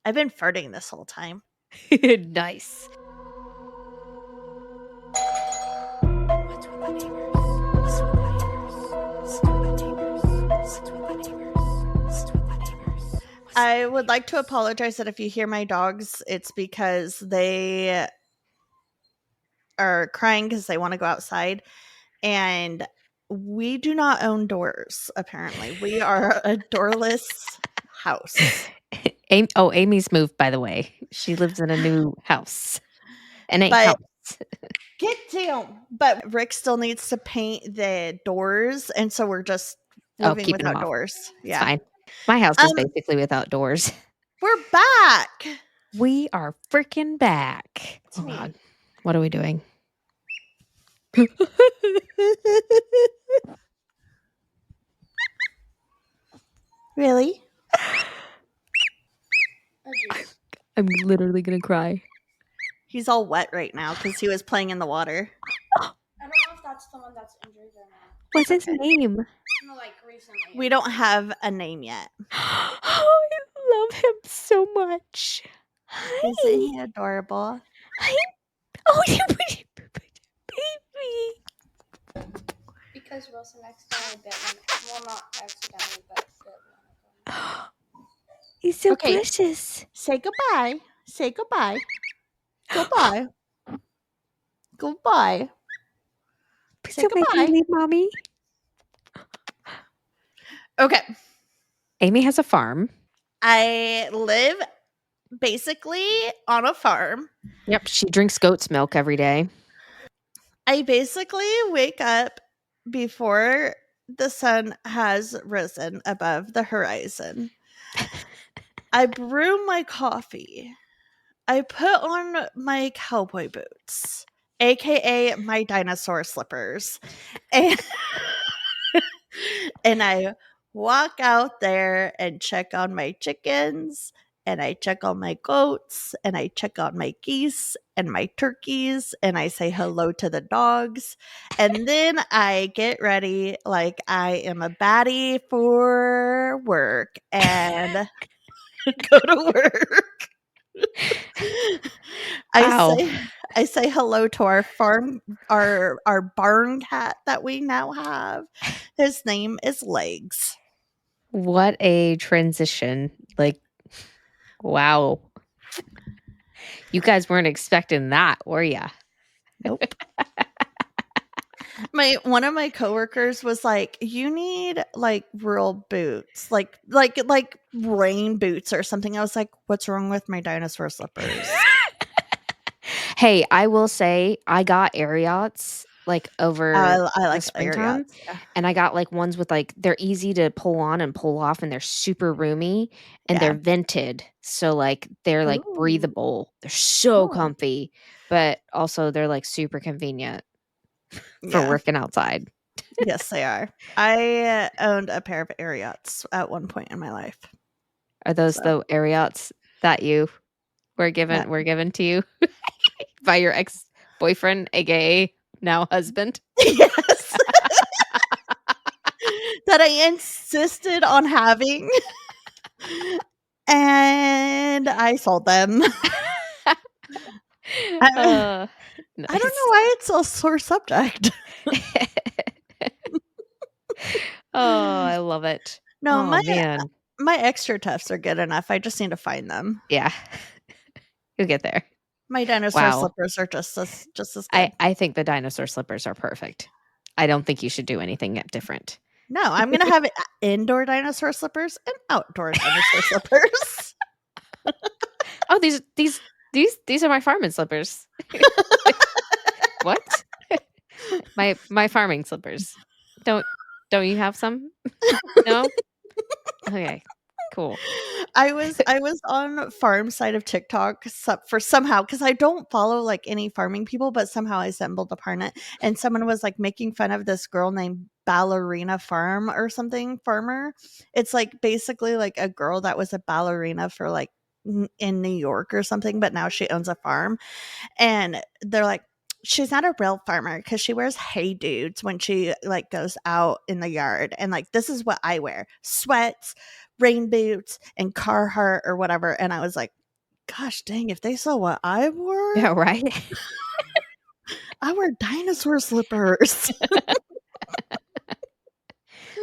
I've been farting this whole time. Nice. I would like to apologize that if you hear my dogs, it's because they are crying because they want to go outside. And we do not own doors, apparently. We are a doorless house. Amy's moved, by the way. She lives in a new house. But house. get down. But Rick still needs to paint the doors, and so we're just living keeping them without off. doors. It's Yeah. fine. My house is basically without doors. We're back. We are freaking back. It's me. God. What are we doing? Really? I'm literally gonna cry. He's all wet right now because he was playing in the water. I don't know if that's the one that's injured or not. What's his name? No, like recently. We don't have a name yet. Oh, I love him so much. Isn't he adorable? Hi. Oh, baby. Because Wilson accidentally bit one. Well, not accidentally, but bit one of them. He's so Okay. precious. Say goodbye. Say goodbye. Goodbye. Goodbye. Say So make me goodbye. leave, Mommy. Okay. Amy has a farm. I live basically on a farm. Yep, she drinks goat's milk every day. I basically wake up before the sun has risen above the horizon. I brew my coffee. I put on my cowboy boots, aka my dinosaur slippers. And I walk out there and check on my chickens, and I check on my goats, and I check on my geese and my turkeys, and I say hello to the dogs. And then I get ready like I am a baddie for work and go to work. Wow. I say hello to our farm, our barn cat that we now have. His name is Legs. What a transition. Like, wow. You guys weren't expecting that, were ya? Nope. One of my coworkers was like, "You need like real boots, like rain boots or something." I was like, "What's wrong with my dinosaur slippers?" Hey, I will say I got Ariats like over I like the springtime, Ariats, yeah. and I got like ones with like they're easy to pull on and pull off, and they're super roomy, and Yeah. they're vented, so like they're like Ooh. breathable. They're so Cool. comfy, but also they're like super convenient for Yeah. working outside. Yes, they are. I owned a pair of Ariats at one point in my life. Are those So. the Ariats that you were given to you by your ex-boyfriend, aka now husband? Yes. That I insisted on having. And I sold them. Nice. I don't know why it's a sore subject. Oh, I love it. No, Oh, man. my extra tufts are good enough. I just need to find them. Yeah. You'll get there. My dinosaur slippers are just as good. I think the dinosaur slippers are perfect. I don't think you should do anything different. No, I'm going to have indoor dinosaur slippers and outdoor dinosaur slippers. Oh, these are my farming slippers. What? my farming slippers. Don't you have some? No? Okay. Cool. I was on farm side of TikTok for somehow, because I don't follow like any farming people, but somehow I stumbled upon it, and someone was like making fun of this girl named Ballerina Farm or something farmer. It's like basically like a girl that was a ballerina for like in New York or something, but now she owns a farm, and they're like, she's not a real farmer because she wears hey dudes when she like goes out in the yard, and like this is what I wear: sweats, rain boots and Carhartt or whatever. And I was like, gosh dang, if they saw what I wore, Yeah, right. I wear dinosaur slippers.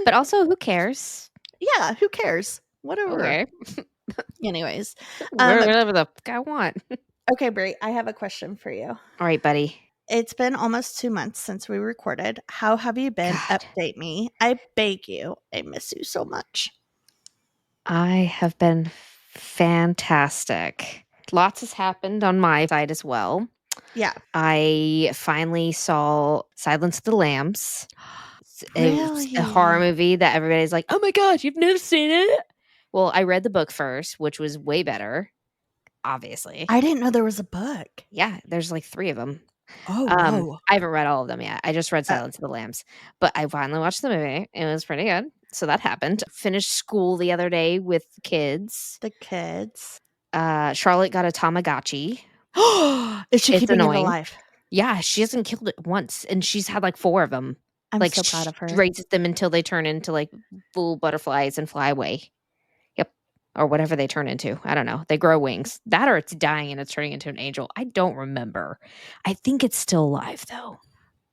But also, who cares? Yeah, who cares? Whatever. Okay. Anyways, Wear whatever the fuck I want. okay, Brie, I have a question for you. All right, buddy. It's been almost 2 months since we recorded. How have you been? God. Update me. I beg you. I miss you so much. I have been fantastic. Lots has happened on my side as well. Yeah. I finally saw Silence of the Lambs. It's a horror Really? movie that everybody's like, "Oh my gosh, you've never seen it?" Well, I read the book first, which was way better, obviously. I didn't know there was a book. Yeah, there's like 3 of them. Oh, whoa. I haven't read all of them yet. I just read Silence of the Lambs, but I finally watched the movie. It was pretty good. So that happened. Finished school the other day with kids. The kids. Charlotte got a Tamagotchi. Is she It's keeping it annoying. alive? Yeah, she hasn't killed it once, and she's had like 4 of them. I'm Like, so proud of her. raises them until they turn into like full butterflies and fly away. Yep. Or whatever they turn into. I don't know. They grow wings. That or it's dying and it's turning into an angel. I don't remember. I think it's still alive though.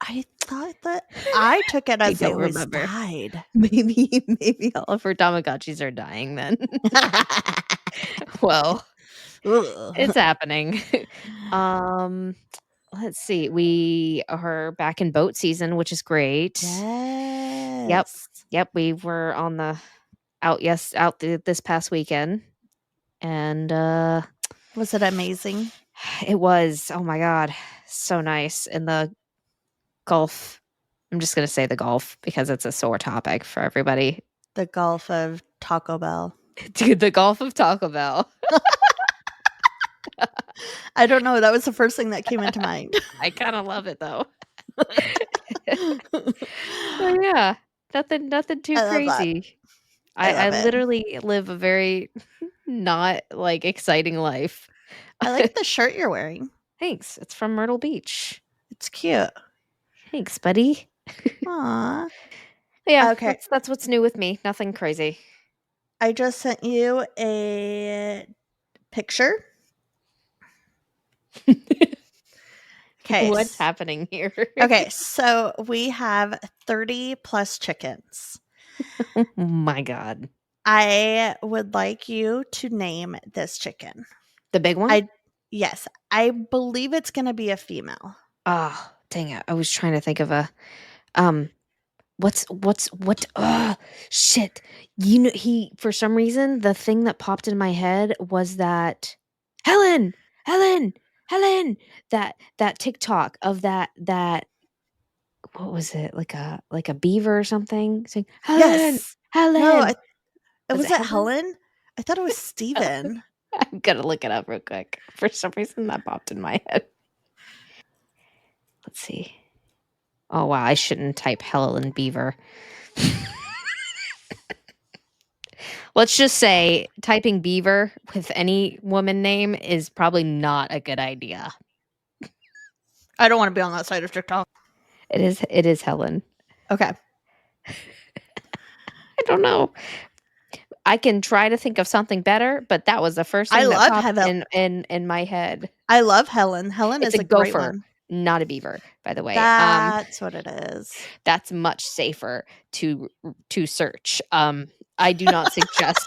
I thought that I took it I as they don't always remember. died. Maybe all of her Tamagotchis are dying then. Well, it's happening. Let's see. We are back in boat season, which is great. Yes. Yep. We were on the out this past weekend, and Was it amazing? it was. Oh my god, so nice in the Gulf. I'm just gonna say the Gulf because it's a sore topic for everybody. The Gulf of Taco Bell. Dude, the Gulf of Taco Bell. I don't know. That was the first thing that came into mind. I kind of love it though. So yeah, nothing too I love that. crazy. I I love it. literally live a very not like exciting life. I like the shirt you're wearing. Thanks. It's from Myrtle Beach. It's cute. Thanks, buddy. Aw. Yeah, Okay. that's what's new with me. Nothing crazy. I just sent you a picture. Okay. What's happening here? Okay, so we have 30 plus chickens. Oh my god. I would like you to name this chicken. The big one? Yes, I believe it's going to be a female. Oh, dang it. I was trying to think of a what shit. You know, for some reason the thing that popped in my head was that Helen that TikTok of that what was it? Like a beaver or something saying Helen. Yes. Helen. No, was it it Helen? I thought it was Steven. I'm gonna look it up real quick. For some reason that popped in my head. Let's see. Oh wow, I shouldn't type Helen Beaver. Let's just say typing beaver with any woman name is probably not a good idea. I don't want to be on that side of TikTok. It is Helen. Okay. I don't know. I can try to think of something better, but that was the first thing that popped in my head. I love Helen. Helen is a great gopher, one. not a beaver, by the way. That's what it is. That's much safer to search. I do not suggest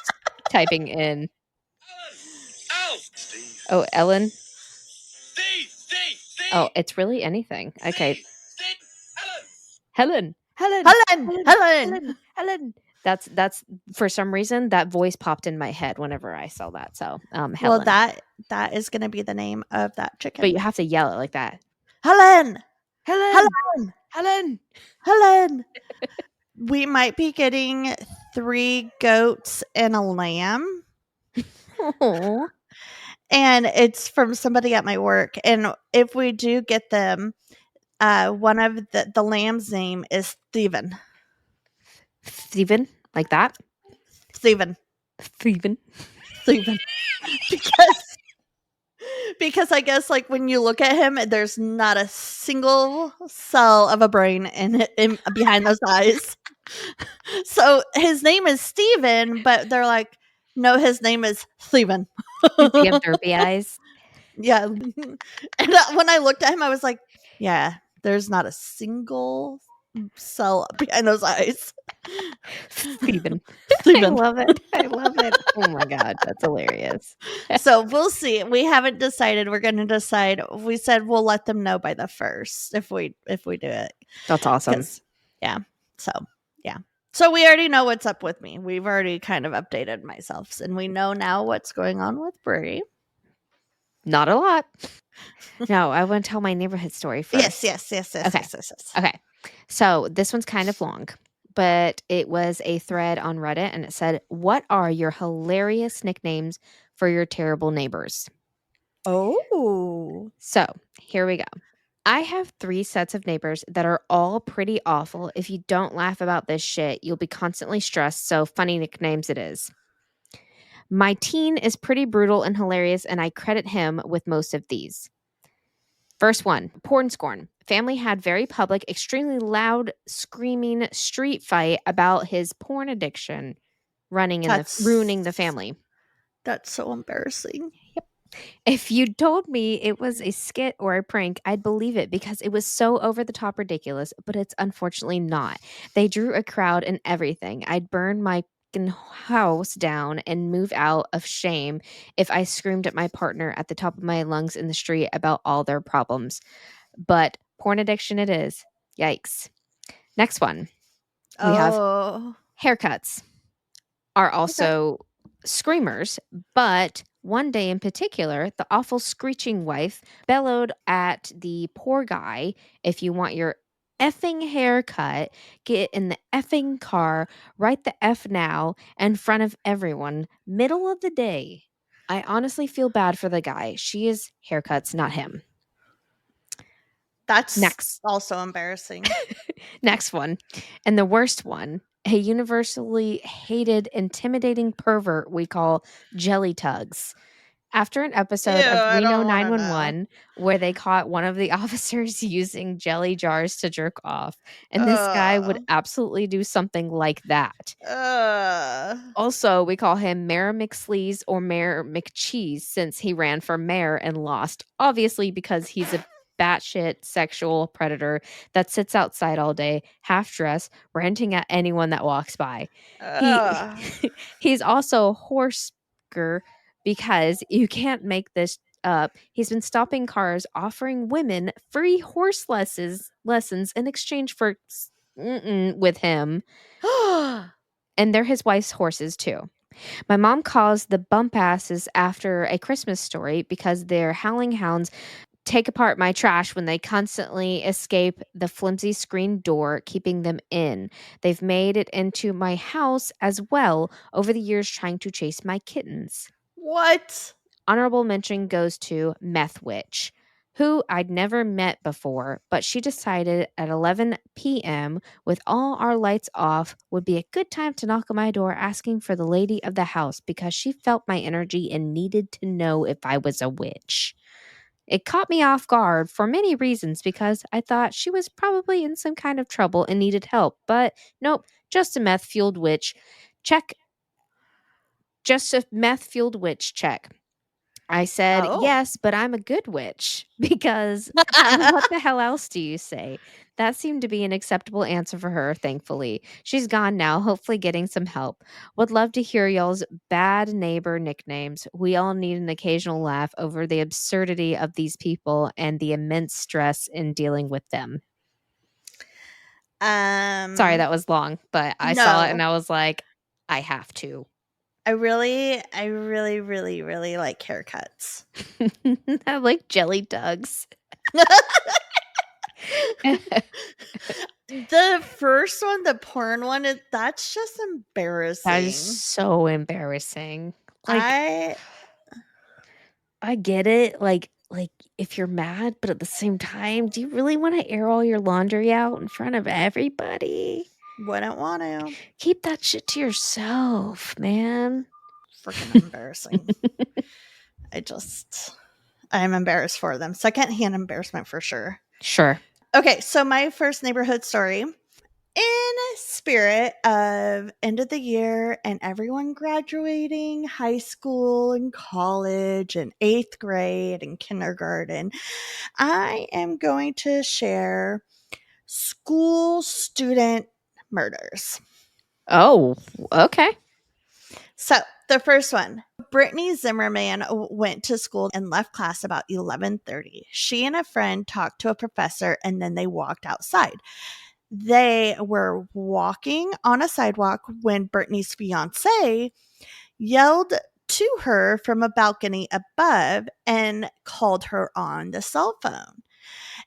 typing in. Oh, Ellen. Oh, it's really anything. Okay. Helen. That's for some reason that voice popped in my head whenever I saw that. So, Helen. Well, that is going to be the name of that chicken. But you have to yell it like that. Helen. We might be getting 3 goats and a lamb. Aww. And it's from somebody at my work. And if we do get them, one of the lamb's name is Steven. Steven? Like that? Steven. Because I guess like when you look at him, there's not a single cell of a brain in behind those eyes. So his name is Steven, but they're like, no, his name is Steven. Does he have derpy eyes? Yeah. And when I looked at him, I was like, yeah, there's not a single cell behind those eyes. Steven. I Steven. love it. I love it. Oh my god, that's hilarious. So we'll see. We haven't decided. We're going to decide. We said we'll let them know by the 1st if we do it. That's awesome. 'Cause, yeah. So, yeah. So we already know what's up with me. We've already kind of updated myself, and we know now what's going on with Brie. Not a lot. No, I want to tell my neighborhood story first. Yes. Okay. Okay. So this one's kind of long, but it was a thread on Reddit and it said, "What are your hilarious nicknames for your terrible neighbors?" Oh. So here we go. I have 3 sets of neighbors that are all pretty awful. If you don't laugh about this shit, you'll be constantly stressed. So funny nicknames it is. My teen is pretty brutal and hilarious, and I credit him with most of these. First one, porn scorn. Family had very public, extremely loud, screaming street fight about his porn addiction ruining the family. That's so embarrassing. Yep. If you told me it was a skit or a prank, I'd believe it because it was so over the top ridiculous, but it's unfortunately not. They drew a crowd and everything. I'd burn my house down and move out of shame if I screamed at my partner at the top of my lungs in the street about all their problems. But porn addiction it is. Yikes. Next one. We have haircuts are also screamers, but one day in particular, the awful screeching wife bellowed at the poor guy, "If you want your effing haircut, get in the effing car, right the F now, in front of everyone, middle of the day." I honestly feel bad for the guy. She is haircuts, not him. That's Next. also embarrassing. Next one. And the worst one, a universally hated, intimidating pervert we call Jelly Tugs. After an episode of I Reno don't wanna 911 where they caught one of the officers using jelly jars to jerk off, and this guy would absolutely do something like that. Also, we call him Mayor McSleaze or Mayor McCheese since he ran for mayor and lost, obviously because he's a batshit sexual predator that sits outside all day, half dressed, ranting at anyone that walks by. He's also a horseger because you can't make this up. He's been stopping cars, offering women free horse lessons in exchange for with him. And they're his wife's horses too. My mom calls the bump asses after A Christmas Story because their howling hounds take apart my trash when they constantly escape the flimsy screen door, keeping them in. They've made it into my house as well over the years trying to chase my kittens. What? Honorable mention goes to Meth Witch, who I'd never met before, but she decided at 11 p.m., with all our lights off, would be a good time to knock on my door asking for the lady of the house because she felt my energy and needed to know if I was a witch. It caught me off guard for many reasons because I thought she was probably in some kind of trouble and needed help, but nope, just a meth-fueled witch. Check. Just a meth-fueled witch check. I said, yes, but I'm a good witch because what the hell else do you say? That seemed to be an acceptable answer for her, thankfully. She's gone now, hopefully getting some help. Would love to hear y'all's bad neighbor nicknames. We all need an occasional laugh over the absurdity of these people and the immense stress in dealing with them. Sorry, that was long, but I saw it and I was like, I have to. I really, really like haircuts. I like jelly tugs. The first one, the porn one, that's just embarrassing. That is so embarrassing. Like, I get it. Like if you're mad, but at the same time, do you really want to air all your laundry out in front of everybody? Wouldn't want to. Keep that shit to yourself, man. Freaking embarrassing. I'm embarrassed for them. Secondhand embarrassment for sure. Sure. Okay, so my first neighborhood story In spirit of end of the year and everyone graduating high school and college and 8th grade and kindergarten, I am going to share school student murders. Oh, okay. So, the first one, Brittany Zimmerman went to school and left class about 11:30. She and a friend talked to a professor and then they walked outside. They were walking on a sidewalk when Brittany's fiance yelled to her from a balcony above and called her on the cell phone.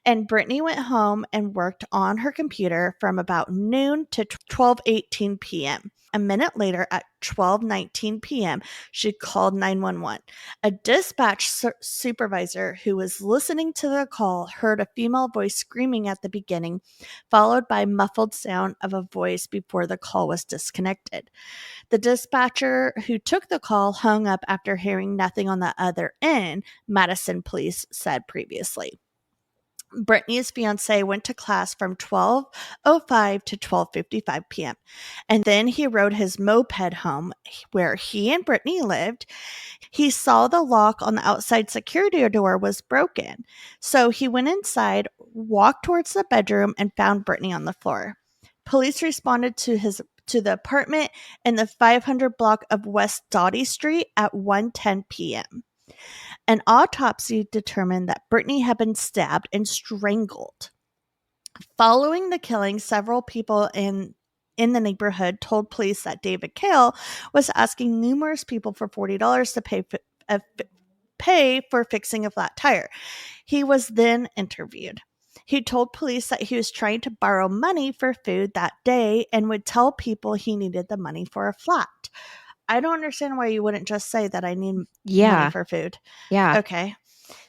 And Brittany went home and worked on her computer from about noon to 12:18 p.m. A minute later, at 12:19 p.m., she called 911. A dispatch supervisor who was listening to the call heard a female voice screaming at the beginning, followed by muffled sound of a voice before the call was disconnected. The dispatcher who took the call hung up after hearing nothing on the other end, Madison police said previously. Brittany's fiance went to class from 12:05 to 12:55 p.m. and then he rode his moped home where he and Brittany lived. He saw the lock on the outside security door was broken. So he went inside, walked towards the bedroom and found Brittany on the floor. Police responded to the apartment in the 500 block of West Doughty Street at 1:10 p.m. An autopsy determined that Brittany had been stabbed and strangled. Following the killing, several people in the neighborhood told police that David Kale was asking numerous people for $40 to pay for fixing a flat tire. He was then interviewed. He told police that he was trying to borrow money for food that day and would tell people he needed the money for a flat. I don't understand why you wouldn't just say that I need money Yeah. for food. Yeah. Okay.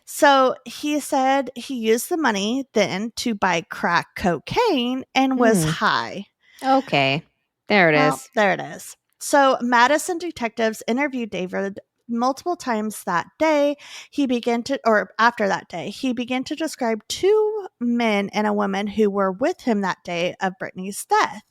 So he said he used the money then to buy crack cocaine and was high. Okay. There it Well, is. there it is. So Madison detectives interviewed David multiple times that day. After that day, he began to describe two men and a woman who were with him that day of Brittany's death.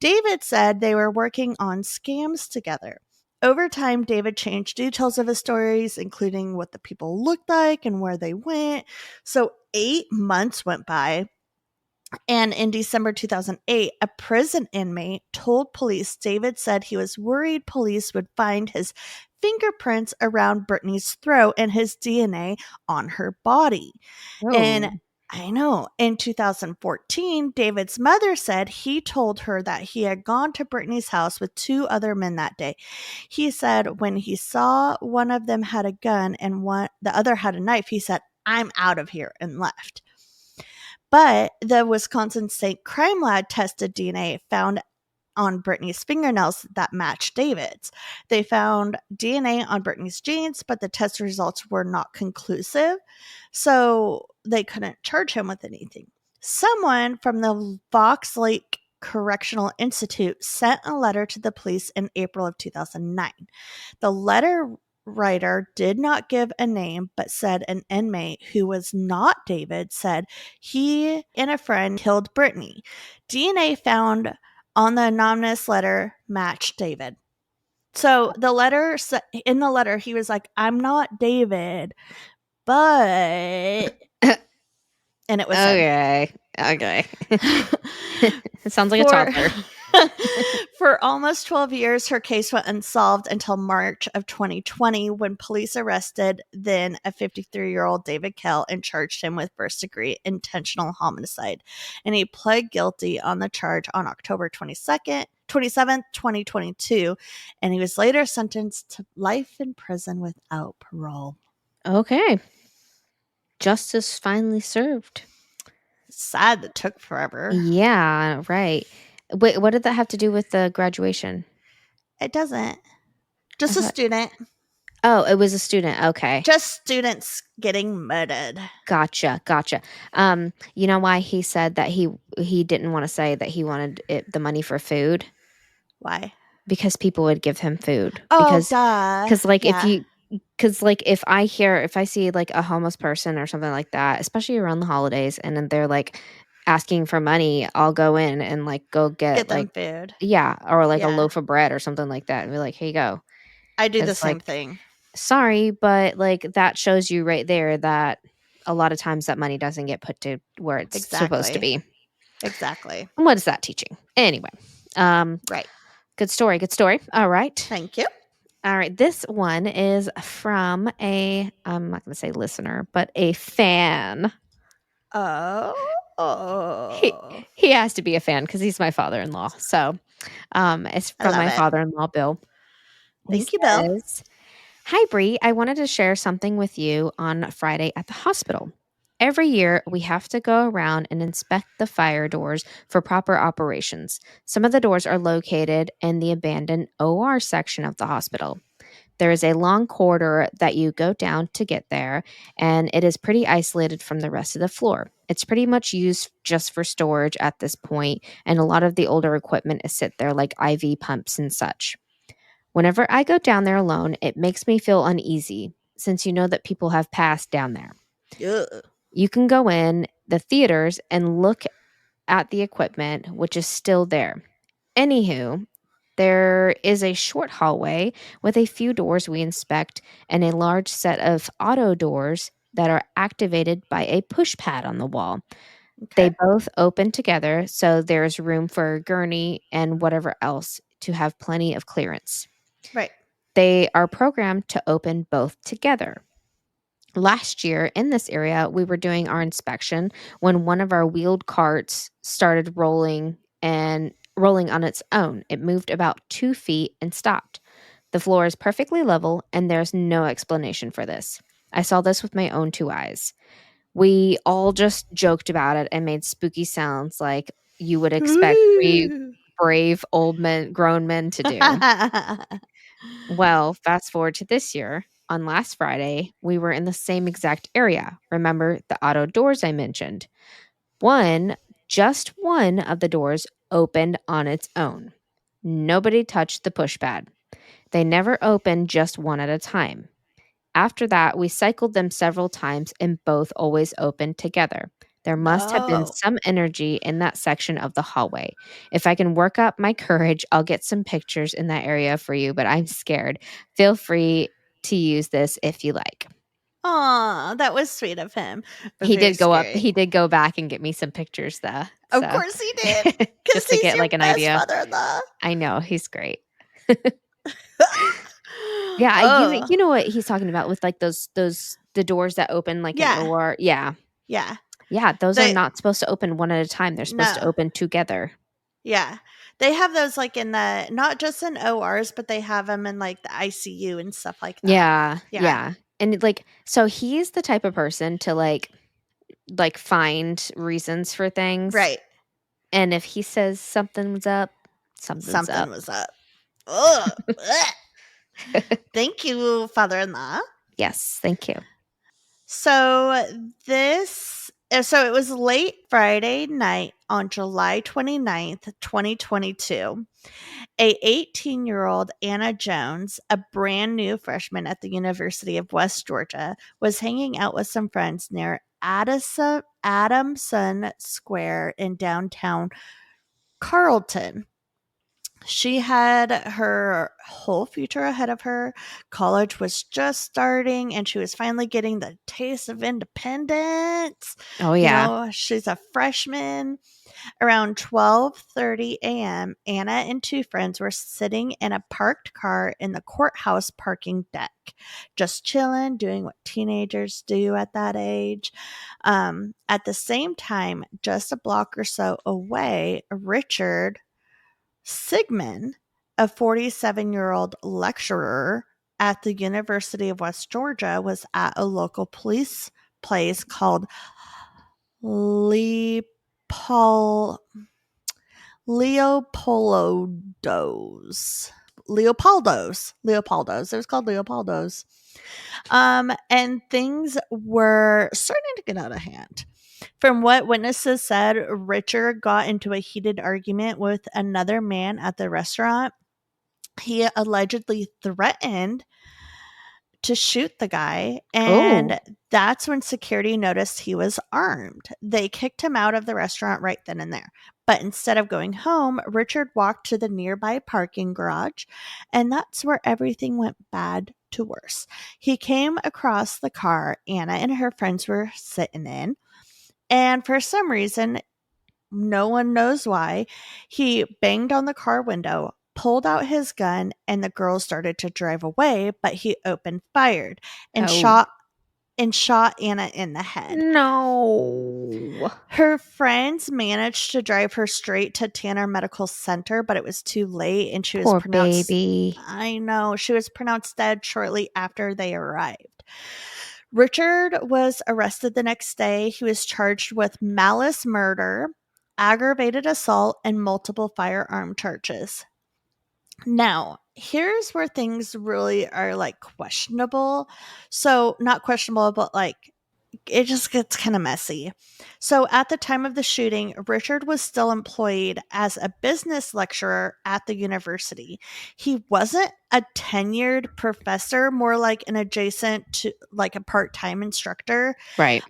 David said they were working on scams together. Over time, David changed details of his stories, including what the people looked like and where they went. So 8 months went by. And in December 2008, a prison inmate told police David said he was worried police would find his fingerprints around Brittany's throat and his DNA on her body. And I know. In 2014, David's mother said he told her that he had gone to Brittany's house with two other men that day. He said when he saw one of them had a gun and the other had a knife, he said, "I'm out of here," and left. But the Wisconsin State Crime Lab tested DNA found on Brittany's fingernails that matched David's. They found DNA on Brittany's jeans, but the test results were not conclusive, so they couldn't charge him with anything. Someone from the Fox Lake Correctional Institute sent a letter to the police in April of 2009. The letter writer did not give a name, but said an inmate who was not David said he and a friend killed Brittany. DNA found on the anonymous letter matched David. So in the letter, he was like, "I'm not David, but," and it was Okay. Okay. It sounds like a For- toddler. For almost 12 years, her case went unsolved until March of 2020 when police arrested then a 53-year-old David Kell and charged him with first-degree intentional homicide. And he pled guilty on the charge on October 27th, 2022, and he was later sentenced to life in prison without parole. Okay. Justice finally served. Sad that took forever. Yeah, right. Wait, what did that have to do with the graduation? It doesn't. Just a student. Oh, it was a student. Okay. Just students getting murdered. Gotcha. You know why he said that he didn't want to say that he wanted the money for food? Why? Because people would give him food. Oh, duh. Because if I see like a homeless person or something like that, especially around the holidays, and then they're like, asking for money, I'll go in and like go get Get them like food. yeah, or like a Yeah. loaf of bread or something like that and be like, "Here you go." I do the It's same like, thing. sorry, but like that shows you right there that a lot of times that money doesn't get put to where it's supposed to Exactly. be. Exactly. And what is that teaching? Anyway, Right. good story. Good story. All right. Thank you. All right. This one is from I'm not going to say listener, but a fan. He Oh. he has to be a fan because he's my father-in-law. So it's I from love my it. father-in-law, Bill. He Thank you, Bill. says, "Hi, Bree. I wanted to share something with you on Friday at the hospital. Every year, we have to go around and inspect the fire doors for proper operations. Some of the doors are located in the abandoned OR section of the hospital. There is a long corridor that you go down to get there, and it is pretty isolated from the rest of the floor. It's pretty much used just for storage at this point, and a lot of the older equipment is sit there like IV pumps and such. Whenever I go down there alone, it makes me feel uneasy since you know that people have passed down there. Ugh. You can go in the theaters and look at the equipment, which is still there. Anywho, there is a short hallway with a few doors we inspect and a large set of auto doors that are activated by a push pad on the wall. They Okay. both open together, so there's room for a gurney and whatever else to have plenty of clearance. Right. They are programmed to open both together. Last year in this area, we were doing our inspection when one of our wheeled carts started rolling on its own. It moved about 2 feet and stopped. The floor is perfectly level, and there's no explanation for this. I saw this with my own two eyes. We all just joked about it and made spooky sounds like you would expect three Ooh. brave old men, grown men to do. Well, fast forward to this year. On last Friday, we were in the same exact area. Remember the auto doors I mentioned? One, just one of the doors opened on its own. Nobody touched the push pad. They never opened just one at a time. After that, we cycled them several times and both always opened together. There must have been No. some energy in that section of the hallway. If I can work up my courage, I'll get some pictures in that area for you, but I'm scared. Feel free to use this if you like." Aw, that was sweet of him, but He very did go up, scary. he did go back and get me some pictures though. Of So course he did, because just to he's get your like an best idea. father-in-law. I know, he's great. Yeah, Oh, you know what he's talking about with like those the doors that open like an yeah, OR. Yeah. yeah. Yeah, those are They not supposed to open one at a time. They're supposed to no, open together. yeah. They have those, like, in the not just in ORs, but they have them in, like, the ICU and stuff like that. Yeah, Yeah. yeah. And like so he's the type of person to like find reasons for things. Right. And if he says something's up, something's Something up. was up. Ugh. Ugh. Thank you, father-in-law. Yes, thank you. So so it was late Friday night on July 29th, 2022. A 18-year-old Anna Jones, a brand new freshman at the University of West Georgia, was hanging out with some friends near Adamson Square in downtown Carlton. She had her whole future ahead of her. College was just starting and she was finally getting the taste of independence. Oh yeah. She's a freshman. Around 12:30 a.m., Anna and two friends were sitting in a parked car in the courthouse parking deck, just chilling, doing what teenagers do at that age. At the same time, just a block or so away, Richard Sigmund, a 47-year-old lecturer at the University of West Georgia, was at a local police place called Leopol- Leopoldos. Leopoldos. It was called Leopoldos. And things were starting to get out of hand. From what witnesses said, Richard got into a heated argument with another man at the restaurant. He allegedly threatened to shoot the guy, Oh. and that's when security noticed he was armed. They kicked him out of the restaurant right then and there. But instead of going home, Richard walked to the nearby parking garage, and that's where everything went bad to worse. He came across the car Anna and her friends were sitting in, and for some reason, no one knows why, he banged on the car window, pulled out his gun, and the girls started to drive away, but he opened fired and Oh. shot Anna in the head. No. Her friends managed to drive her straight to Tanner Medical Center, but it was too late and she was Poor pronounced baby. I know, she was pronounced dead shortly after they arrived. Richard was arrested the next day. He was charged with malice murder, aggravated assault, and multiple firearm charges. Now, here's where things really are like questionable. So, not questionable, but like it just gets kind of messy. So, at the time of the shooting, Richard was still employed as a business lecturer at the university. He wasn't a tenured professor, more like an adjacent to like a part-time instructor. Right.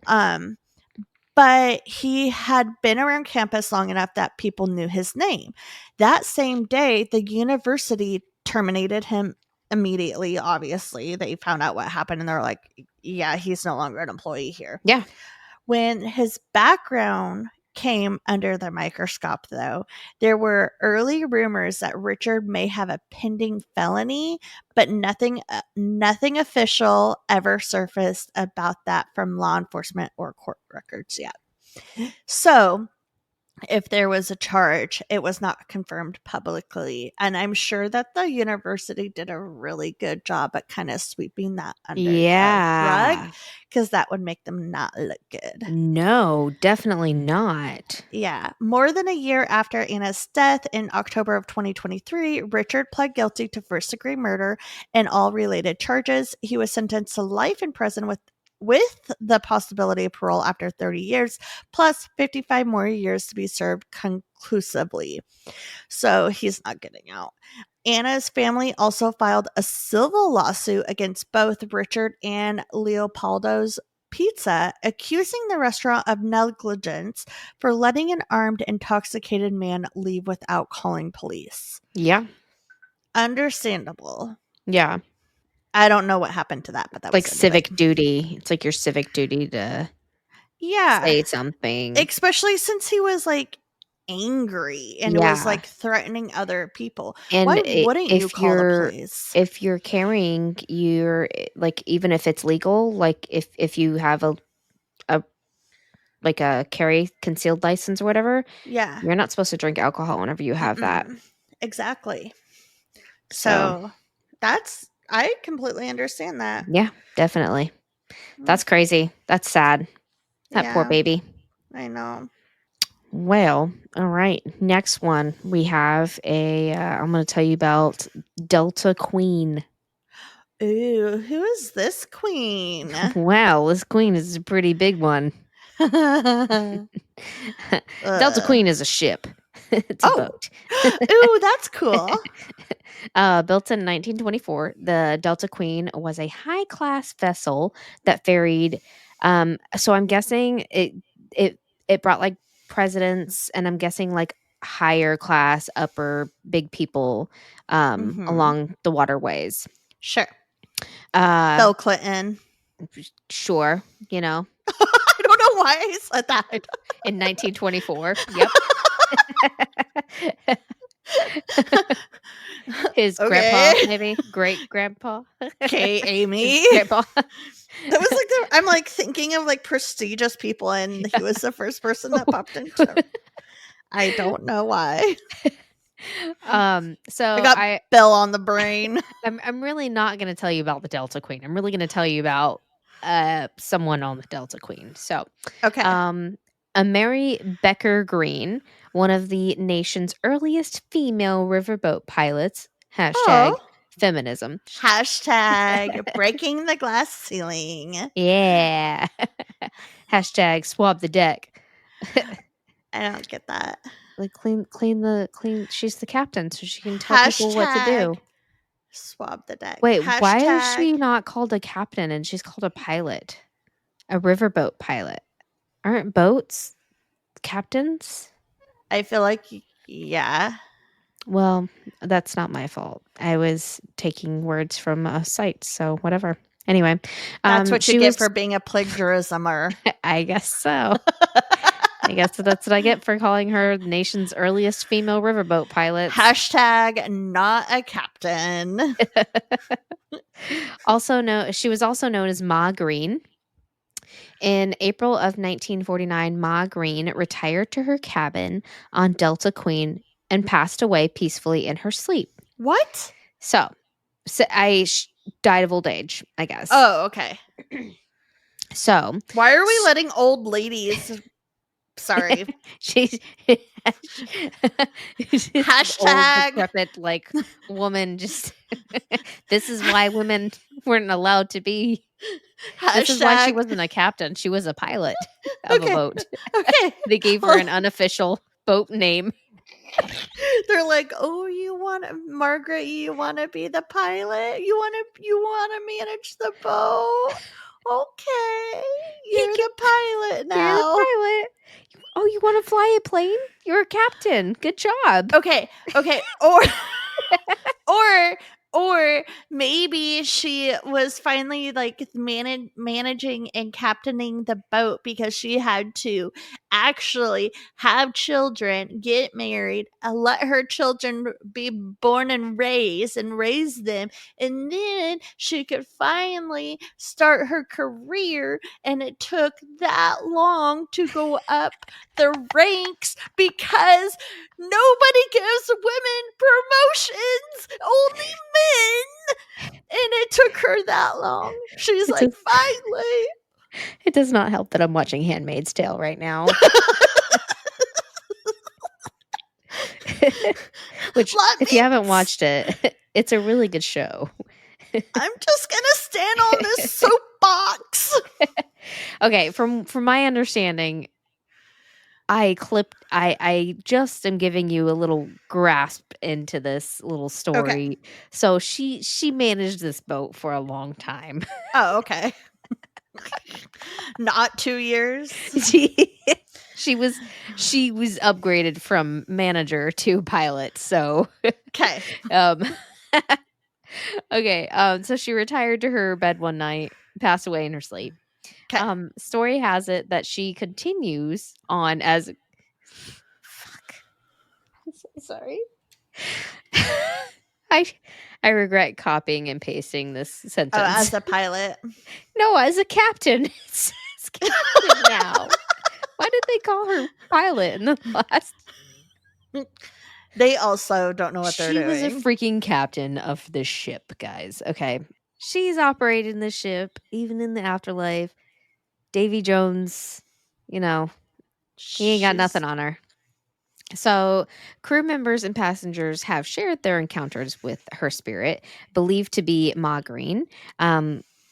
But he had been around campus long enough that people knew his name. That same day, the university terminated him immediately. Obviously, they found out what happened and they're like, yeah, he's no longer an employee here. Yeah. When his background came under the microscope, though, there were early rumors that Richard may have a pending felony, but nothing official ever surfaced about that from law enforcement or court records yet. So, if there was a charge, it was not confirmed publicly. And I'm sure that the university did a really good job at kind of sweeping that under the rug Yeah. because that would make them not look good. No, definitely not. Yeah. More than a year after Anna's death in October of 2023, Richard pled guilty to first degree murder and all related charges. He was sentenced to life in prison with the possibility of parole after 30 years, plus 55 more years to be served conclusively. So he's not getting out. Anna's family also filed a civil lawsuit against both Richard and Leopoldo's Pizza, accusing the restaurant of negligence for letting an armed, intoxicated man leave without calling police. Yeah. Understandable. Yeah. I don't know what happened to that, but that Like was civic duty. It's like your civic duty to Yeah. say something. Especially since he was like angry and was Yeah. like threatening other people. And Why wouldn't you call the police? if you're carrying your like even if it's legal, like if you have a like a carry concealed license or whatever, Yeah. you're not supposed to drink alcohol whenever you have that. Exactly. So, I completely understand that. yeah, definitely. That's crazy. That's sad. That poor Yeah, baby. I know. Well, all right. Next one, we have I'm going to tell you about Delta Queen. Ooh, who is this queen? Wow, this queen is a pretty big one. Delta Queen is a ship. It's a boat. Ooh, that's cool. Built in 1924, the Delta Queen was a high-class vessel that ferried. So I'm guessing it brought like presidents, and I'm guessing like higher class, upper big people along the waterways. Sure. Bill Clinton. Sure, you know. I don't know why I said that. In 1924. Yep. His grandpa, maybe great grandpa. Okay, Amy. Grandpa. That was like I'm like thinking of like prestigious people, and he was the first person that popped into. I don't know why. So I got Bill on the brain. I'm really not going to tell you about the Delta Queen. I'm really going to tell you about someone on the Delta Queen. So, Okay. a Mary Becker Green, one of the nation's earliest female riverboat pilots. #feminism. #breaking the glass ceiling. Yeah. #swab the deck. I don't get that. Like clean. She's the captain, so she can tell people what to do. Swab the deck. Wait, why is she Hashtag. not called a captain and she's called a pilot? A riverboat pilot. Aren't boats captains? I feel like, yeah. Well, that's not my fault. I was taking words from a site, so whatever. Anyway, That's what you she get was. for being a plagiarismer. I guess so. I guess that's what I get for calling her the nation's earliest female riverboat pilot. Hashtag not a captain. She was also known as Ma Green. In April of 1949, Ma Green retired to her cabin on Delta Queen and passed away peacefully in her sleep. What? So died of old age, I guess. Oh, okay. So why are we letting old ladies? Sorry. she's Hashtag old, decrepit, like woman. Just this is why women weren't allowed to be. This is why she wasn't a captain. She was a pilot of a boat. Okay. They gave her an unofficial boat name. They're like, oh, Margaret, you want to be the pilot? You want to manage the boat? Okay, you're the pilot now. You're the pilot. Oh, you want to fly a plane? You're a captain. Good job. Okay. Or maybe she was finally like managing and captaining the boat because she had to actually have children, get married, let her children be born and raise them, and then she could finally start her career. And it took that long to go up the ranks because nobody gives women promotions, only men. And it took her that long. She's like, finally. It does not help that I'm watching Handmaid's Tale right now. Which, if you haven't watched it, it's a really good show. I'm just gonna stand on this soapbox. Okay, from my understanding, I just am giving you a little grasp into this little story. Okay. So she managed this boat for a long time. Oh, okay. Not 2 years. She was upgraded from manager to pilot. So okay. Okay. So she retired to her bed one night, passed away in her sleep. Okay. Story has it that she continues on as. Fuck. I'm so sorry. I regret copying and pasting this sentence. Oh, as a pilot? No, as a captain. It says captain now. Why did they call her pilot in the last? They also don't know what they're doing. She was a freaking captain of the ship, guys. Okay. She's operating the ship, even in the afterlife. Davy Jones, he ain't got nothing on her. So, crew members and passengers have shared their encounters with her spirit, believed to be Ma Green,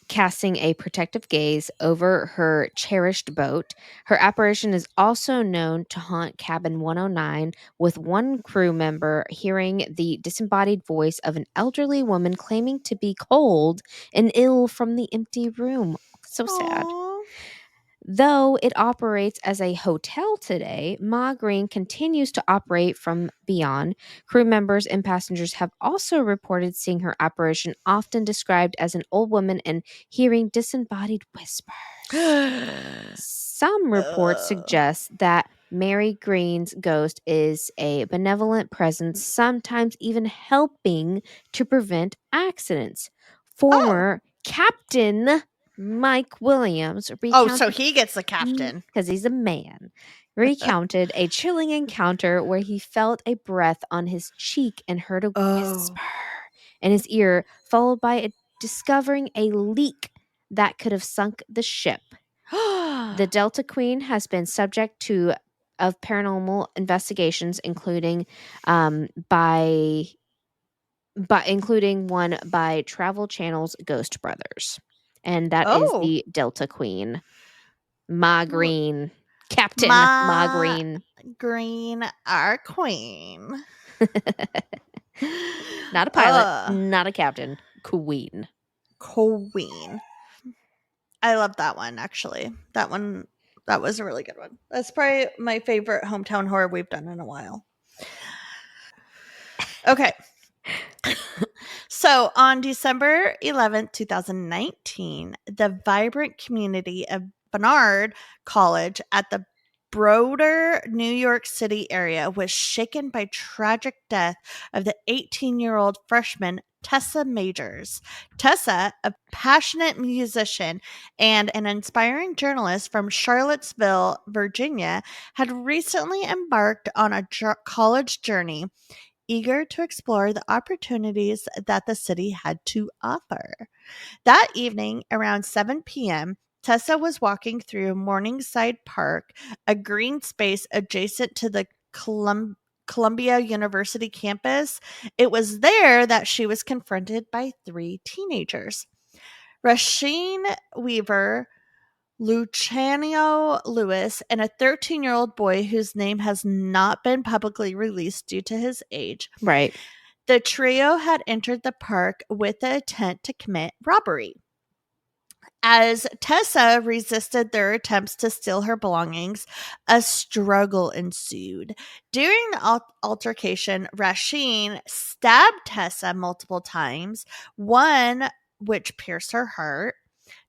casting a protective gaze over her cherished boat. Her apparition is also known to haunt cabin 109, with one crew member hearing the disembodied voice of an elderly woman claiming to be cold and ill from the empty room. So sad. Aww. Though it operates as a hotel today, Ma Green continues to operate from beyond. Crew members and passengers have also reported seeing her apparition, often described as an old woman and hearing disembodied whispers. Some reports suggest that Mary Green's ghost is a benevolent presence, sometimes even helping to prevent accidents. Former Captain Mike Williams recounted. Oh, so he gets the captain. Because he's a man. Recounted a chilling encounter where he felt a breath on his cheek and heard a whisper in his ear, followed by discovering a leak that could have sunk the ship. The Delta Queen has been subject of paranormal investigations, including including one by Travel Channel's Ghost Brothers. And that is the Delta Queen. Ma Green. Captain Ma Green. Green, our queen. Not a pilot, Uh, not a captain, queen. Queen. I love that one, actually. That was a really good one. That's probably my favorite hometown horror we've done in a while. Okay. So on December 11th, 2019, the vibrant community of Barnard College at the broader New York City area was shaken by tragic death of the 18-year-old freshman Tessa Majors. Tessa, a passionate musician and an inspiring journalist from Charlottesville, Virginia, had recently embarked on a college journey, eager to explore the opportunities that the city had to offer. That evening, around 7 p.m., Tessa was walking through Morningside Park, a green space adjacent to the Columbia University campus. It was there that she was confronted by three teenagers. Rasheen Weaver, Luciano Lewis, and a 13-year-old boy whose name has not been publicly released due to his age. Right. The trio had entered the park with the intent to commit robbery. As Tessa resisted their attempts to steal her belongings, a struggle ensued. During the altercation, Rasheen stabbed Tessa multiple times, one which pierced her heart.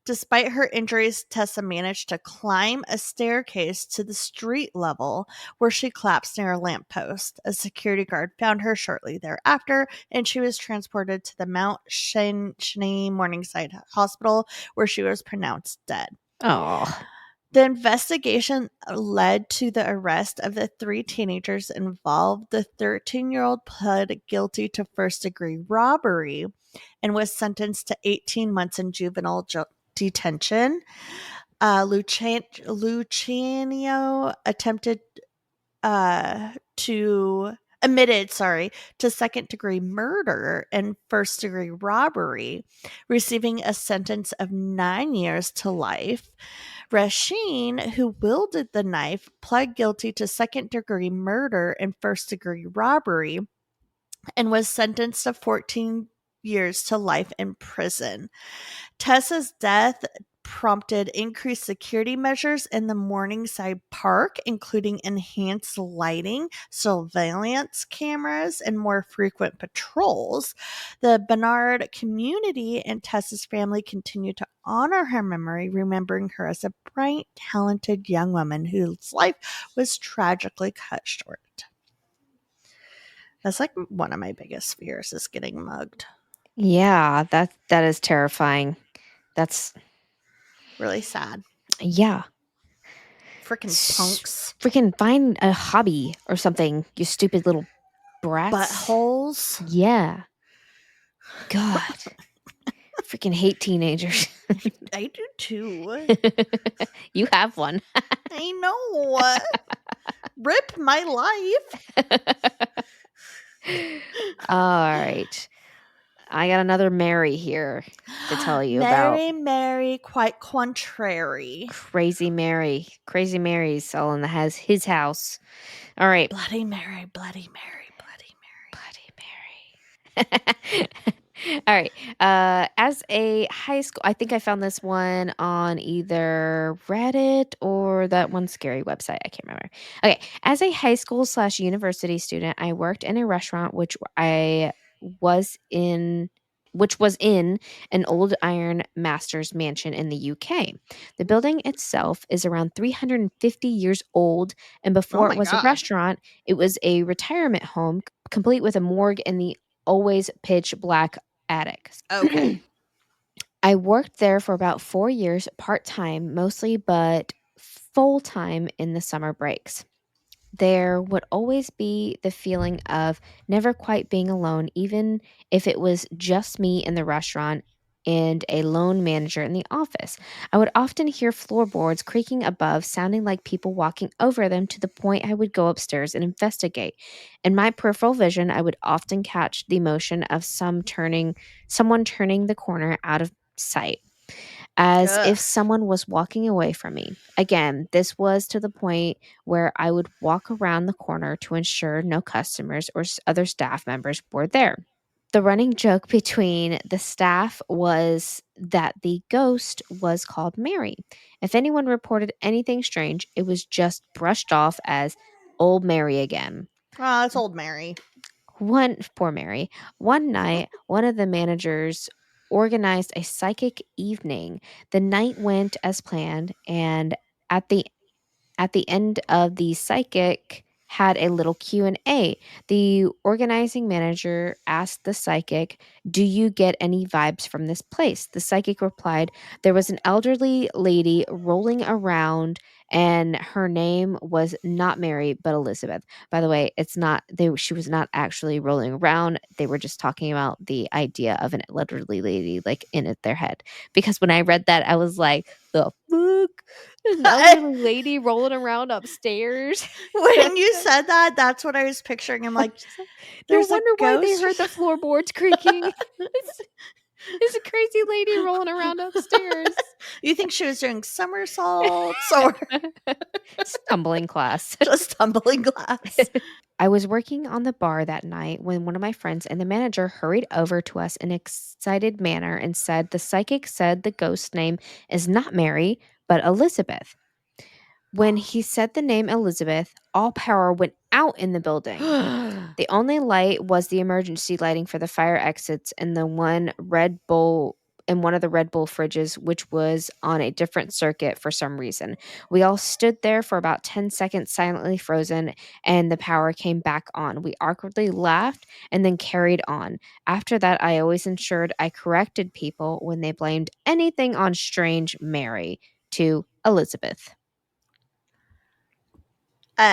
Despite her injuries, Tessa managed to climb a staircase to the street level where she collapsed near a lamppost. A security guard found her shortly thereafter, and she was transported to the Mount Shaney Morningside Hospital where she was pronounced dead. Oh. The investigation led to the arrest of the three teenagers involved. The 13-year-old pled guilty to first-degree robbery and was sentenced to 18 months in juvenile detention. Luciano admitted to second degree murder and first degree robbery, receiving a sentence of 9 years to life. Rasheen, who wielded the knife, pled guilty to second degree murder and first degree robbery and was sentenced to 14 years to life in prison. Tessa's death prompted increased security measures in the Morningside Park, including enhanced lighting, surveillance cameras, and more frequent patrols. The Barnard community and Tessa's family continue to honor her memory, remembering her as a bright, talented young woman whose life was tragically cut short. That's like one of my biggest fears is getting mugged. Yeah, that is terrifying. That's Really sad. yeah. Freaking punks. Freaking find a hobby or something, you stupid little brats. Buttholes. Yeah. God. Freaking hate teenagers. I do too. You have one. I know. Rip my life. All right. I got another Mary here to tell you about. Mary, quite contrary. Crazy Mary. Crazy Mary's all in his house. All right. Bloody Mary, Bloody Mary, Bloody Bloody Mary. All right. As a high school, I think I found this one on either Reddit or that one scary website. I can't remember. Okay. As a high school / university student, I worked in a restaurant was in which was in an old iron master's mansion in the UK. The building itself is around 350 years old, and Oh before it my was a God. restaurant, it was a retirement home complete with a morgue and the always pitch black attic. Okay. I worked there for about 4 years, part-time mostly, but full-time in the summer breaks. There would always be the feeling of never quite being alone, even if it was just me in the restaurant and a lone manager in the office. I would often hear floorboards creaking above, sounding like people walking over them, to the point I would go upstairs and investigate. In my peripheral vision, I would often catch the motion of someone turning the corner out of sight. as Ugh. if someone was walking away from me. Again, this was to the point where I would walk around the corner to ensure no customers or other staff members were there. The running joke between the staff was that the ghost was called Mary. If anyone reported anything strange, it was just brushed off as old Mary again. Oh, it's old Mary. One poor Mary. One night, one of the managers organized a psychic evening. The night went as planned, and at the at the end of the psychic had a little Q&A. The organizing manager asked the psychic, "Do you get any vibes from this place?" The psychic replied, "There was an elderly lady rolling around and her name was not Mary but Elizabeth." By the way, it's not she was not actually rolling around. They were just talking about the idea of an elderly lady like their head. Because when I read that, I was like, "The fuck?" An elderly lady rolling around upstairs. When you said that, that's what I was picturing. I'm I like, was just like, no there's a wonder why they ghost. heard the floorboards creaking. It's a crazy lady rolling around upstairs. You think she was doing somersaults or Stumbling class. just tumbling glass? I was working on the bar that night when one of my friends and the manager hurried over to us in an excited manner and said, "The psychic said the ghost's name is not Mary, but Elizabeth." When he said the name Elizabeth, all power went out in the building. The only light was the emergency lighting for the fire exits and one of the Red Bull fridges, which was on a different circuit for some reason. We all stood there for about 10 seconds silently frozen, and the power came back on. We awkwardly laughed and then carried on. After that, I always ensured I corrected people when they blamed anything on strange Mary to Elizabeth. Do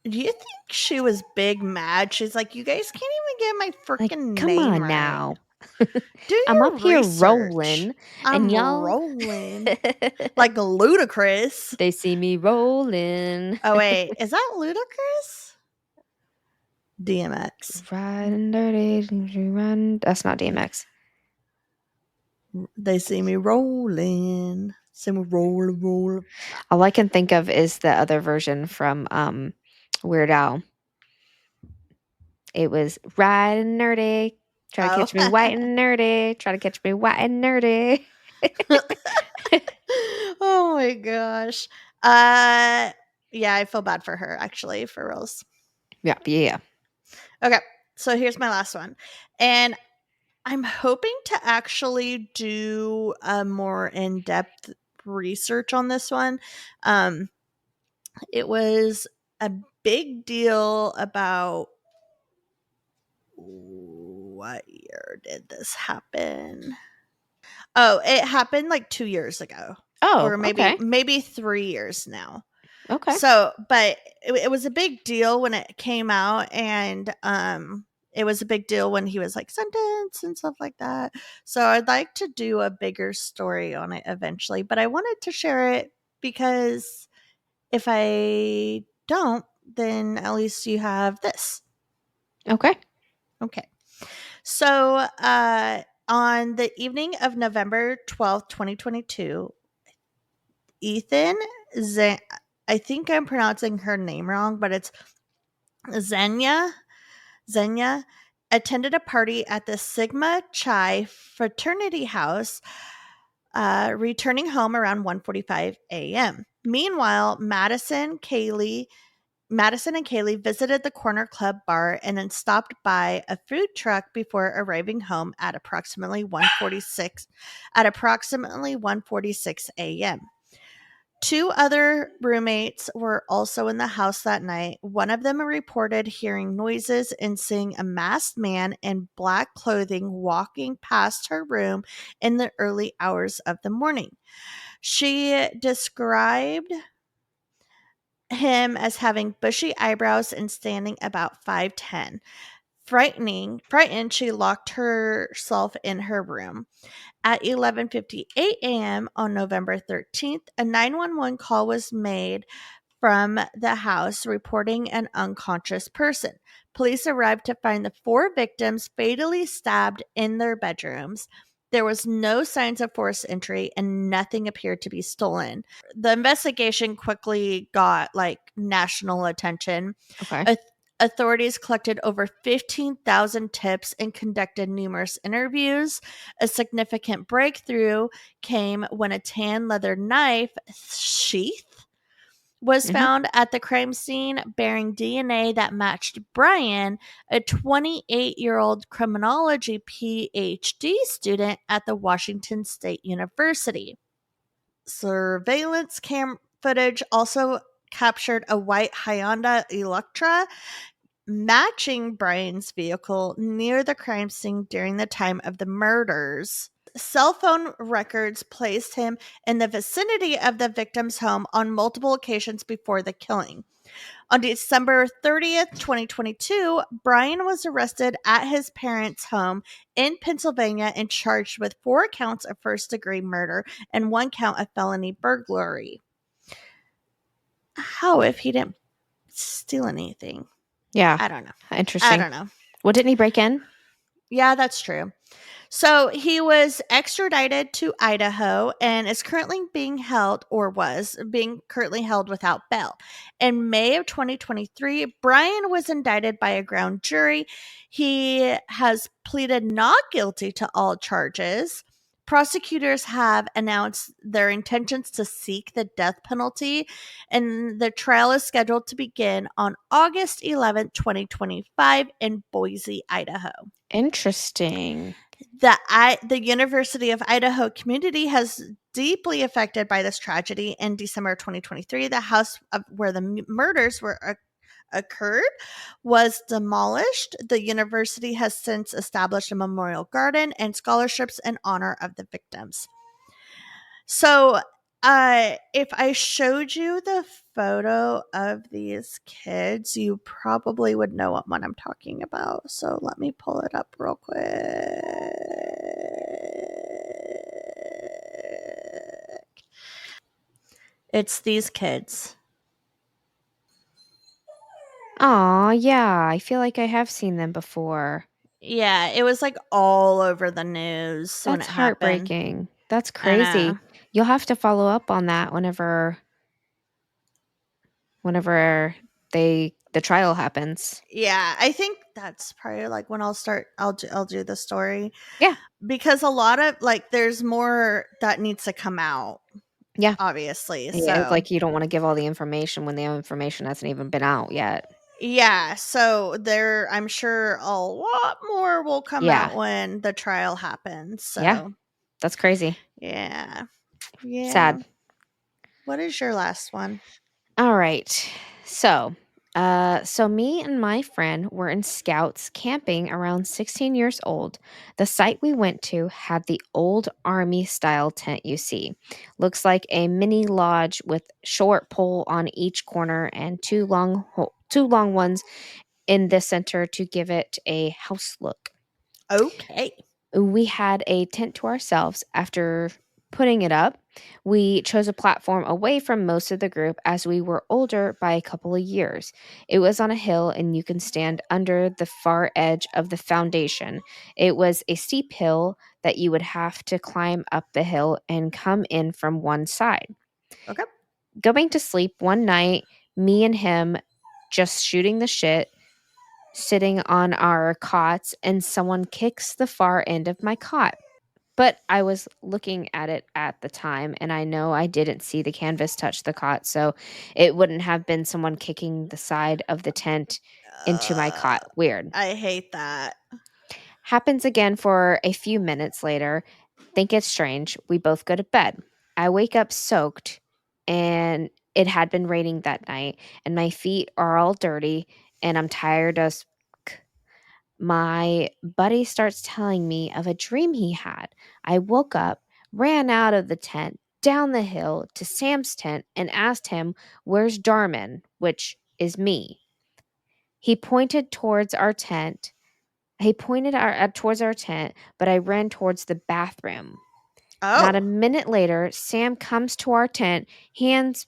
you think she was big mad? She's like, you guys can't even get my Like, freaking come name on right. now. Do I'm your up here research. rolling, and I'm y'all rolling like ludicrous. they see me rolling. Oh wait, is that ludicrous? DMX. Riding dirty, run. That's not DMX. They see me rolling. See me roll. All I can think of is the other version from Weird Al. It was riding nerdy. Try to Oh. catch me white and nerdy. Try to catch me white and nerdy. Oh my gosh. Yeah, I feel bad for her actually, for reals. Yeah. Okay, so here's my last one. And I'm hoping to actually do a more in-depth research on this one. It was a big deal about what year did this happen? Oh, it happened like 2 years ago. Oh, Or maybe okay. 3 years now. Okay. So, but it was a big deal when it came out, and it was a big deal when he was like sentenced and stuff like that. So I'd like to do a bigger story on it eventually, but I wanted to share it because if I don't, then at least you have this. Okay. Okay. So, on the evening of November 12th, 2022, Ethan Zen, I think I'm pronouncing her name wrong, but it's Xenia attended a party at the Sigma Chi fraternity house, returning home around 1:45 a.m. Meanwhile, Madison and Kaylee visited the corner club bar and then stopped by a food truck before arriving home at approximately 1:46 a.m. Two other roommates were also in the house that night. One of them reported hearing noises and seeing a masked man in black clothing walking past her room in the early hours of the morning. She described him as having bushy eyebrows and standing about 5'10". Frightened, she locked herself in her room. At 11:58 a.m. on November 13th, a 911 call was made from the house reporting an unconscious person. Police arrived to find the four victims fatally stabbed in their bedrooms. There was no signs of forced entry and nothing appeared to be stolen. The investigation quickly got like national attention. Okay. Authorities collected over 15,000 tips and conducted numerous interviews. A significant breakthrough came when a tan leather knife sheath was Mhm. found at the crime scene bearing DNA that matched Brian, a 28-year-old criminology PhD student at the Washington State University. Surveillance cam footage also captured a white Hyundai Elantra matching Brian's vehicle near the crime scene during the time of the murders. Cell phone records placed him in the vicinity of the victim's home on multiple occasions before the killing. On December 30th, 2022, Brian was arrested at his parents' home in Pennsylvania and charged with 4 counts of first degree murder and 1 count of felony burglary. How if he didn't steal anything? Yeah. I don't know. I Interesting. don't know. Well, didn't he break in? Yeah, that's true. So he was extradited to Idaho and is currently being held, or was being currently held without bail. In May of 2023, Brian was indicted by a grand jury. He has pleaded not guilty to all charges. Prosecutors have announced their intentions to seek the death penalty, and the trial is scheduled to begin on August 11th, 2025, in Boise, Idaho. Interesting. The University of Idaho community has deeply affected by this tragedy. In December 2023, the house where the murders were occurred was demolished. The university has since established a memorial garden and scholarships in honor of the victims. So, if I showed you the photo of these kids, you probably would know what one I'm talking about. So let me pull it up real quick. It's these kids. Aw, yeah. I feel like I have seen them before. Yeah, it was like all over the news when it That's happened. heartbreaking. That's I crazy. know. You'll have to follow up on that whenever the trial happens. Yeah, I think that's probably like when I'll do the story, Yeah. because a lot of like there's more that needs to come out, Yeah. obviously. Yeah, it's So like you don't wanna give all the information when the information hasn't even been out yet. yeah, so there I'm sure a lot more will come Yeah. out when the trial happens. Yeah. So That's crazy. yeah. Yeah. Sad. What is your last one? All right. So me and my friend were in scouts camping around 16 years old. The site we went to had the old army style tent you see. Looks like a mini lodge with short pole on each corner and two long ones in the center to give it a house look. Okay. We had a tent to ourselves after putting it up. We chose a platform away from most of the group as we were older by a couple of years. It was on a hill and you can stand under the far edge of the foundation. It was a steep hill that you would have to climb up the hill and come in from one side. Okay. Going to sleep one night, me and him just shooting the shit, sitting on our cots, and someone kicks the far end of my cot. But I was looking at it at the time, and I know I didn't see the canvas touch the cot, so it wouldn't have been someone kicking the side of the tent into my Uh, cot. Weird. I hate that. Happens again for a few minutes later. Think it's strange. We both go to bed. I wake up soaked, and it had been raining that night, and my feet are all dirty, and I'm tired as my buddy starts telling me of a dream he had. I woke up, ran out of the tent, down the hill to Sam's tent, and asked him, "Where's Darman?" which is me. He pointed towards our tent. Towards our tent, but I ran towards the bathroom. Not a Oh. minute later, Sam comes to our tent, hands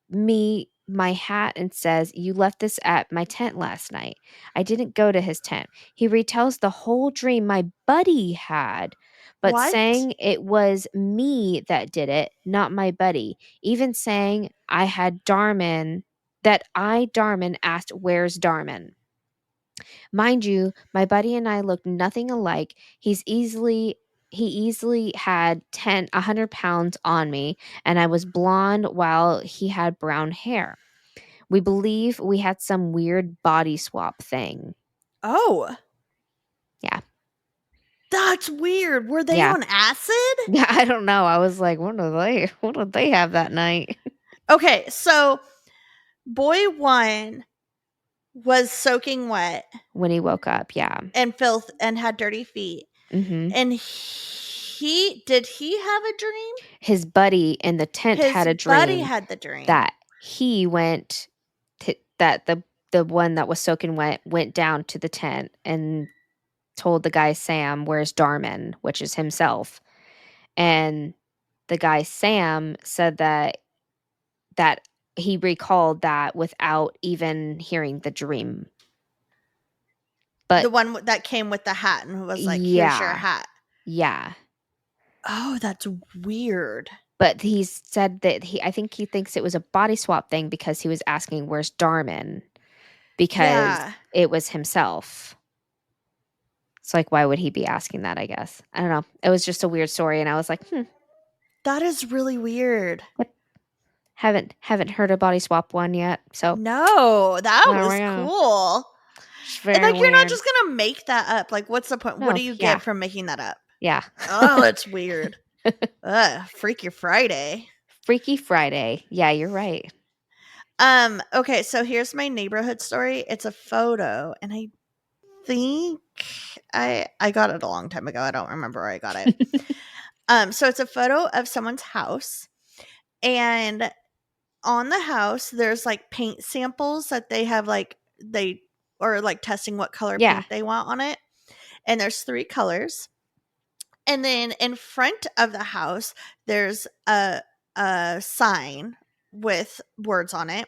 me my hat and says, "You left this at my tent last night." I didn't go to his tent. He retells the whole dream my buddy had. but What? saying it was me that did it, not my buddy. Even saying Darman asked, "Where's Darman?" Mind you, my buddy and I looked nothing alike. He easily had 100 pounds on me, and I was blonde while he had brown hair. We believe we had some weird body swap thing. Oh. Yeah. That's weird. Were they Yeah. on acid? Yeah, I don't know. I was like, what did they have that night? Okay, so boy 1 was soaking wet When he woke up, yeah. and filth and had dirty feet. Mhm. And did he have a dream? His buddy in the tent His had a buddy dream had the dream. that he went that the one that was soaking wet went down to the tent and told the guy Sam, "Where's Darman?" which is himself. And the guy Sam said that he recalled that without even hearing the dream. The But one that came with the hat and was like, "Here's your hat." yeah. Oh, that's weird. But he said that I think he thinks it was a body swap thing because he was asking, "Where's Darman?" Because Yeah. it was himself. It's like, why would he be asking that, I guess? I don't know. It was just a weird story, and I was like, That is really weird. haven't heard a body swap one yet. So No, that there was we go. cool. It's And very like you're not weird. just gonna make that up. Like, what's the point? No, What do you yeah. get from making that up? Yeah. Oh, that's weird. Freaky Friday. Freaky Friday. Yeah, you're right. Okay, so here's my neighborhood story. It's a photo, and I think I got it a long time ago. I don't remember where I got it. So it's a photo of someone's house, and on the house there's like paint samples that they have like they or like testing what color Yeah. paint they want on it. And there's 3 colors. And then in front of the house there's a sign with words on it.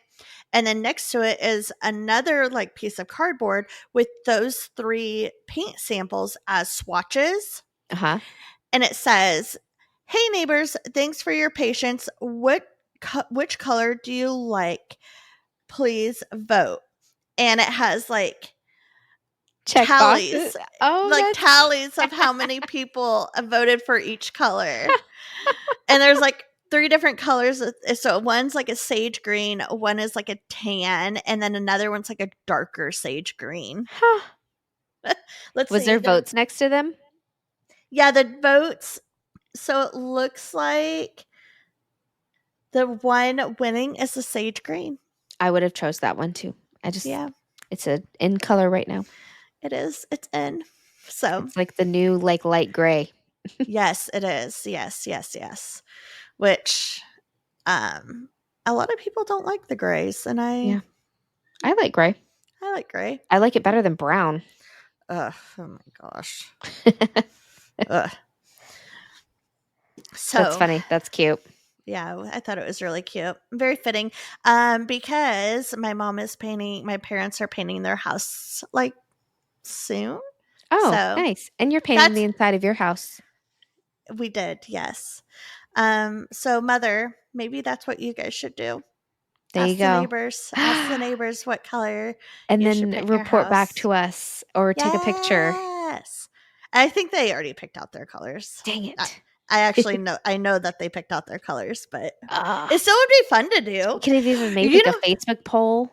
And then next to it is another like piece of cardboard with those 3 paint samples as swatches. Uh-huh. And it says, "Hey neighbors, thanks for your patience. Which color do you like? Please vote." And it has like Check tallies, boxes. Oh, like tallies of how many people voted for each color. And there's like 3 different colors. So one's like a sage green, one is like a tan, and then another one's like a darker sage green. Huh. Let's Was see. there votes next to them? Yeah, the votes. So it looks like the one winning is the sage green. I would have chose that one too. Yeah, It's in color right now. it is. It's in. So It's like the new like light gray. yes, it is. Yes. Which a lot of people don't like the grays, and Yeah. I like gray. I like gray. I like it better than brown. Ugh, oh my gosh. Ugh. So That's funny. That's cute. yeah, I thought it was really cute. Very fitting. Because my parents are painting their house like soon. Oh, So nice. And you're painting the inside of your house. we did, yes. So mother, maybe that's what you guys should do. There Ask you the go. neighbors. Ask the neighbors what color And you should then paint your report back house. to us or take a picture. Yes. I think they already picked out their colors. Dang it. I actually know that they picked out their colors, but Ah. it still would be fun to do. Could have even made You like a Facebook poll.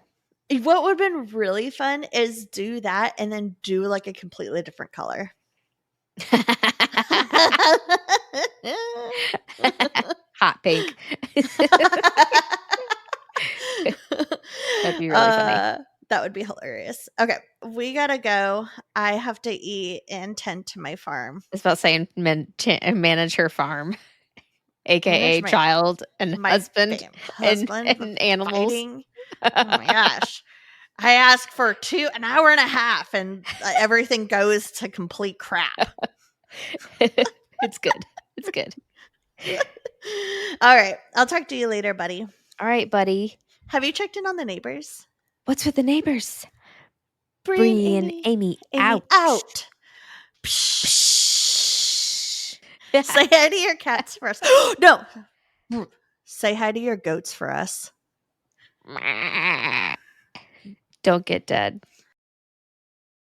What would have been really fun is do that and then do like a completely different color. Hot pink. That'd be really funny. That would be hilarious. Okay, we gotta go. I have to eat and tend to my farm. It's about saying manage her farm, aka Manage child and my husband and animals. Fighting. Oh my gosh. I asked for an hour and a half, and everything goes to complete crap. It's good. It's good. All right. I'll talk to you later, buddy. All right, buddy. Have you checked in on the neighbors? What's with the neighbors? Bring Amy out. out. Psh. Say hi to your cats for us. No. Say hi to your goats for us. Don't get dead.